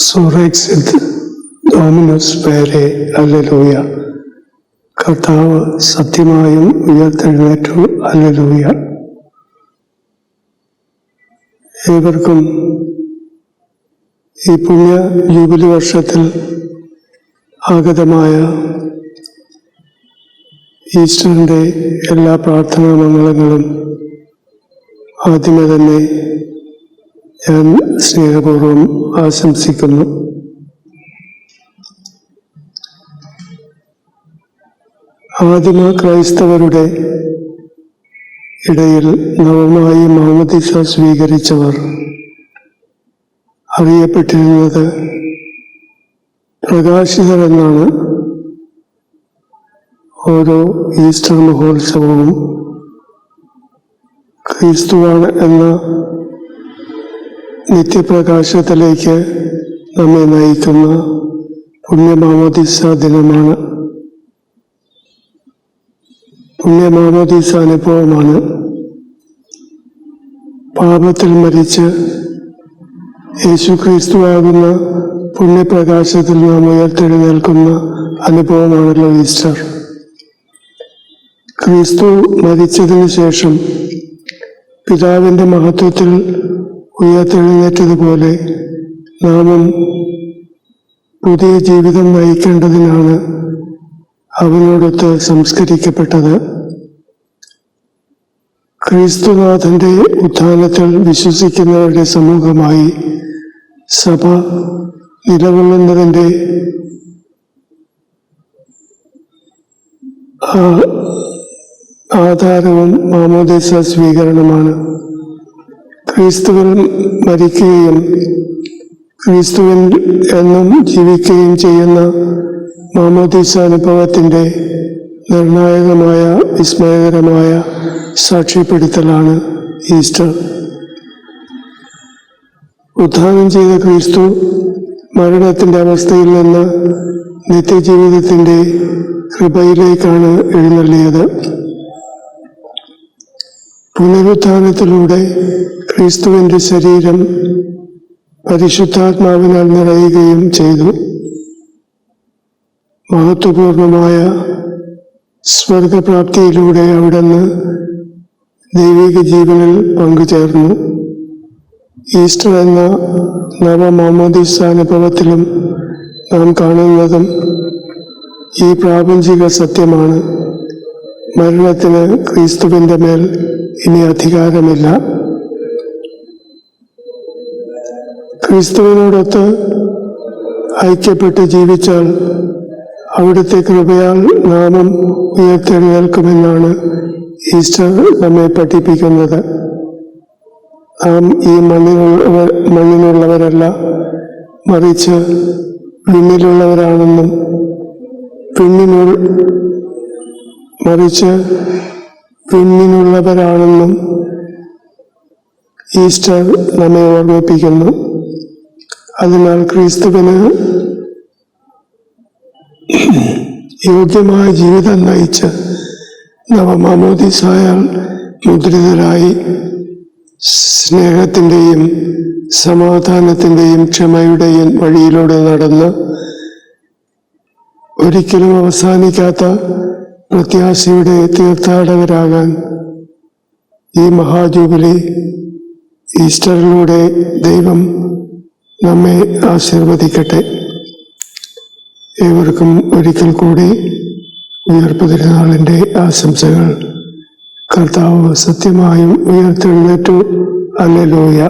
Surrexit Dominus Vere, Alleluia. കർത്താവ് സത്യമായും ഉയർത്തെഴുന്നേറ്റു, ഹല്ലേലൂയ. ഏവർക്കും ഈ പുണ്യ ജൂബിലി വർഷത്തിൽ ആഗതമായ ഈസ്റ്ററിൻ്റെ എല്ലാ പ്രാർത്ഥനാ മംഗളങ്ങളും ആദ്യമേ തന്നെ ഞാൻ സ്നേഹപൂർവ്വം ആശംസിക്കുന്നു. ആദിമ ക്രൈസ്തവരുടെ ഇടയിൽ നവമായി മാമോദീസ സ്വീകരിച്ചവർ അറിയപ്പെട്ടിരുന്നത് പ്രകാശിതർ എന്നാണ്. ഓരോ ഈസ്റ്റർ മഹോത്സവവും ക്രിസ്തുവാണ് എന്ന നിത്യപ്രകാശത്തിലേക്ക് നമ്മെ നയിക്കുന്ന പുണ്യമാമോദീസ ദിനമാണ്. പുണ്യമാമോദീസ അനുഭവമാണ്. പാപത്തിൽ മരിച്ച് യേശുക്രിസ്തുവാകുന്ന പുണ്യപ്രകാശത്തിൽ നാം ഉയർത്തെഴുന്നേൽക്കുന്ന അനുഭവമാണല്ലോ ഈസ്റ്റർ. ക്രിസ്തു മരിച്ചതിന് ശേഷം പിതാവിൻ്റെ മഹത്വത്തിൽ ഉയർത്തെഴുന്നേറ്റതുപോലെ നാമും പുതിയ ജീവിതം നയിക്കേണ്ടതിനാണ് അവനോടൊത്ത് സംസ്കരിക്കപ്പെട്ടത്. ക്രിസ്തുനാഥന്റെ ഉത്ഥാനത്തിൽ വിശ്വസിക്കുന്നവരുടെ സമൂഹമായി സഭ നിലകൊള്ളുന്നതിൻ്റെ ആധാരവും മാമോദീസ സ്വീകരണമാണ്. ക്രിസ്തുവിൽ മരിക്കുകയും ക്രിസ്തുവിൽ എന്നും ജീവിക്കുകയും ചെയ്യുന്ന മാമോദീസ അനുഭവത്തിൻ്റെ നിർണായകമായ വിസ്മയകരമായ സാക്ഷ്യപ്പെടുത്തലാണ് ഈസ്റ്റർ. ഉത്ഥാനം ചെയ്ത ക്രിസ്തു മരണത്തിൻ്റെ അവസ്ഥയിൽ നിന്ന് നിത്യജീവിതത്തിൻ്റെ കൃപയിലേക്കാണ് എഴുന്നള്ളിയത്. പുനരുത്ഥാനത്തിലൂടെ ക്രിസ്തുവിൻ്റെ ശരീരം പരിശുദ്ധാത്മാവിനാൽ നിറയുകയും ചെയ്തു. മഹത്വപൂർണമായ സ്വർഗപ്രാപ്തിയിലൂടെ അവിടുന്ന് ദൈവിക ജീവനിൽ പങ്കുചേർന്നു. ഈസ്റ്റർ എന്ന നവമാമോദീസ അനുഭവത്തിലും നാം കാണുന്നതും ഈ പ്രാപഞ്ചിക സത്യമാണ്. മരണത്തിന് ക്രിസ്തുവിൻ്റെ മേൽ ഇനി അധികാരമില്ല. ക്രിസ്തുവിനോടൊത്ത് ഐക്യപ്പെട്ട് ജീവിച്ചാൽ അവിടുത്തെ കൃപയാൽ നാമും ഉയർത്തെഴുന്നേൽക്കുമെന്നാണ് ഈസ്റ്റർ നമ്മെ പഠിപ്പിക്കുന്നത്. നാം ഈ മണ്ണിനുള്ളവരല്ല, മറിച്ച് വിണ്ണിലുള്ളവരാണെന്നും വിണ്ണിനുള്ളവരാണെന്നും ഈസ്റ്റർ നമ്മെ ഓർമ്മിപ്പിക്കുന്നു. അതിനാൽ ക്രിസ്തുവിന് യോഗ്യമായ ജീവിതം നയിച്ച് നവമാമോദീസായാൽ മുദ്രിതരായി സ്നേഹത്തിൻ്റെയും സമാധാനത്തിൻ്റെയും ക്ഷമയുടെയും വഴിയിലൂടെ നടന്ന് ഒരിക്കലും അവസാനിക്കാത്ത പ്രത്യാശയുടെ തീർത്ഥാടകരാകാൻ ഈ മഹാജൂബിലി ഈസ്റ്ററിലൂടെ ദൈവം നമ്മെ ആശീർവദിക്കട്ടെ. ഏവർക്കും ഒരിക്കൽ കൂടി ഉയർപ്പ് തിരുനാളിൻ്റെ ആശംസകൾ. കർത്താവ് സത്യമായും ഉയർത്തെഴുന്നേറ്റു, ഹല്ലേലൂയ.